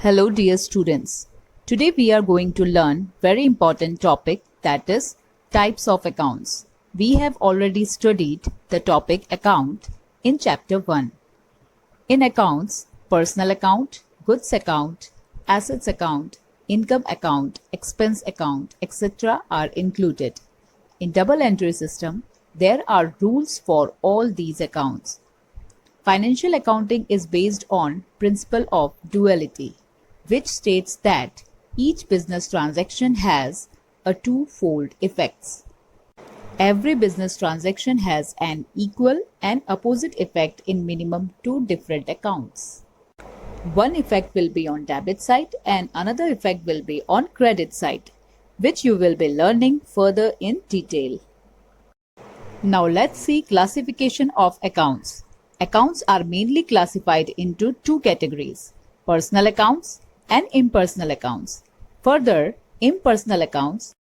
Hello dear students. Today we are going to learn very important topic, that is types of accounts. We have already studied the topic account in chapter 1. In accounts, personal account, goods account, assets account, income account, expense account, etc. are included. In double entry system, there are rules for all these accounts. Financial accounting is based on principle of duality, which states that each business transaction has a twofold effects. Every business transaction has an equal and opposite effect in minimum two different accounts. One effect will be on debit side and another effect will be on credit side, which you will be learning further in detail. Now let's see classification of accounts. Accounts are mainly classified into two categories, personal accounts and impersonal accounts. Further, impersonal accounts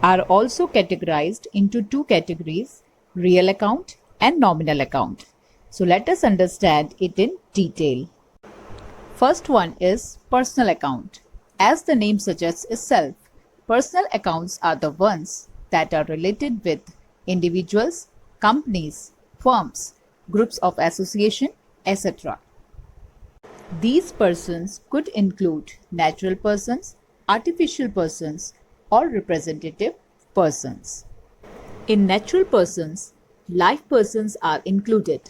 are also categorized into two categories, real account and nominal account. So let us understand it in detail. First one is personal account. As the name suggests itself, personal accounts are the ones that are related with individuals, companies, firms, groups of association, etc. These persons could include natural persons, artificial persons, or representative persons. In natural persons, live persons are included.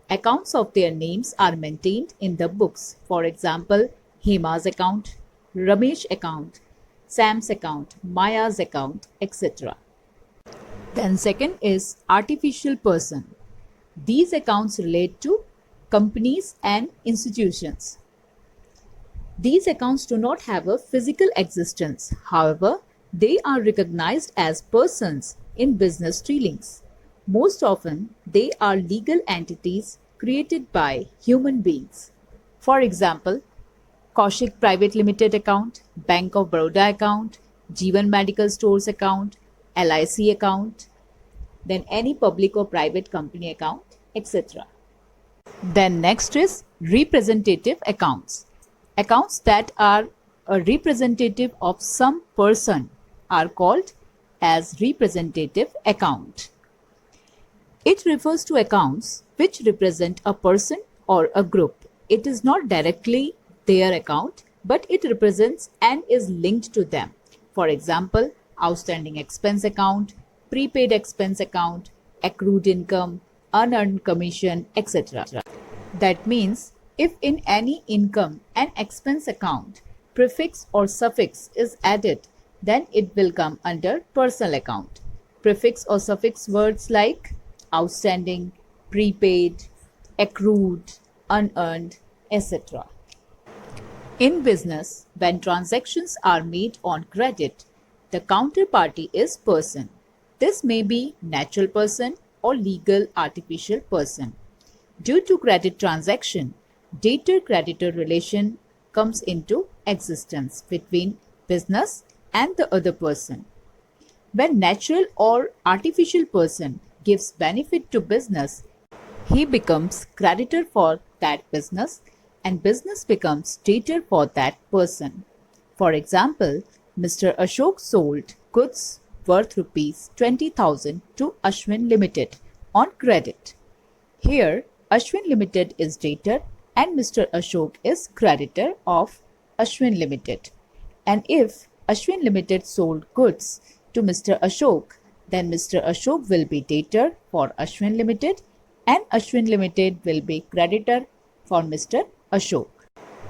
Accounts of their names are maintained in the books. For example, Hema's account, Ramesh account, Sam's account, Maya's account, etc. Then second is artificial person. These accounts relate to companies and institutions. These accounts do not have a physical existence. However, they are recognized as persons in business dealings. Most often, they are legal entities created by human beings. For example, Kaushik Private Limited account, Bank of Baroda account, Jeevan Medical Stores account, LIC account, then any public or private company account, etc. Then next is representative accounts. Accounts that are a representative of some person are called as representative account. It refers to accounts which represent a person or a group. It is not directly their account, but it represents and is linked to them. For example, outstanding expense account, prepaid expense account, accrued income, unearned commission, etc. That means if in any income and expense account prefix or suffix is added, then it will come under personal account. Prefix or suffix words like outstanding, prepaid, accrued, unearned, etc. In business, when transactions are made on credit, the counterparty is person. This may be natural person or legal artificial person. Due to credit transaction, debtor-creditor relation comes into existence between business and the other person. When natural or artificial person gives benefit to business, he becomes creditor for that business and business becomes debtor for that person. For example, Mr. Ashok sold goods worth rupees 20,000 to Ashwin Limited on credit. Here, Ashwin Limited is debtor and Mr. Ashok is creditor of Ashwin Limited. And if Ashwin Limited sold goods to Mr. Ashok, then Mr. Ashok will be debtor for Ashwin Limited and Ashwin Limited will be creditor for Mr. Ashok.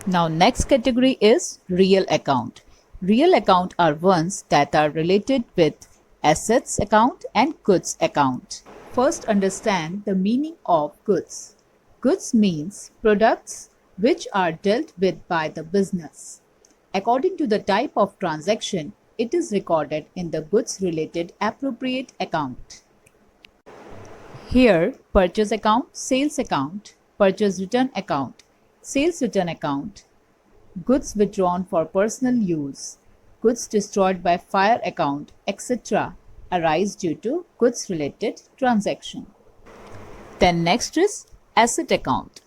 Now next category is real account. Real account are ones that are related with assets account and goods account. First understand the meaning of goods. Goods means products which are dealt with by the business. According to the type of transaction, it is recorded in the goods related appropriate account. Here, purchase account, sales account, purchase return account, sales return account, goods withdrawn for personal use, goods destroyed by fire account, etc. arise due to goods related transaction. Then next is asset account.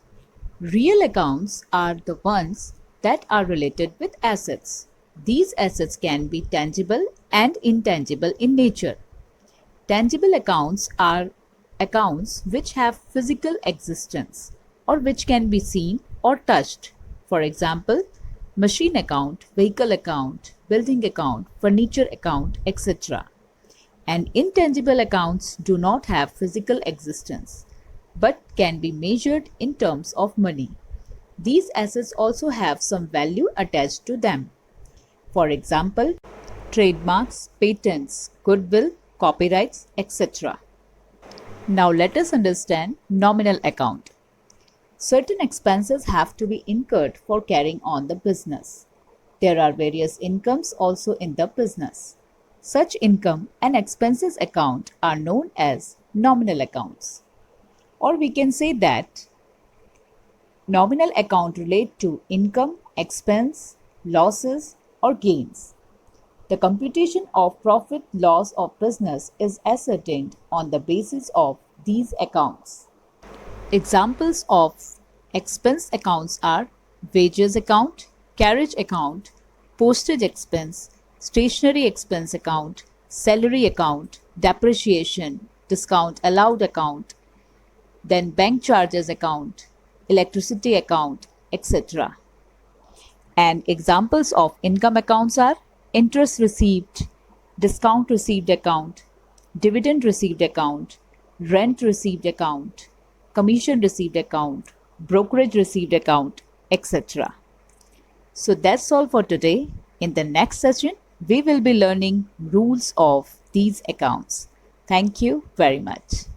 Real accounts are the ones that are related with assets. These assets can be tangible and intangible in nature. Tangible accounts are accounts which have physical existence or which can be seen or touched. For example, machine account, vehicle account, building account, furniture account, etc. And intangible accounts do not have physical existence but can be measured in terms of money. These assets also have some value attached to them. For example, trademarks, patents, goodwill, copyrights, etc. Now let us understand nominal account. Certain expenses have to be incurred for carrying on the business. There are various incomes also in the business. Such income and expenses account are known as nominal accounts. Or we can say that nominal account relate to income, expense, losses or gains. The computation of profit loss of business is ascertained on the basis of these accounts. Examples of expense accounts are wages account, carriage account, postage expense, stationery expense account, salary account, depreciation, discount allowed account, then bank charges account, electricity account, etc. And examples of income accounts are interest received, discount received account, dividend received account, rent received account, commission received account, brokerage received account, etc. So that's all for today. In the next session, we will be learning rules of these accounts. Thank you very much.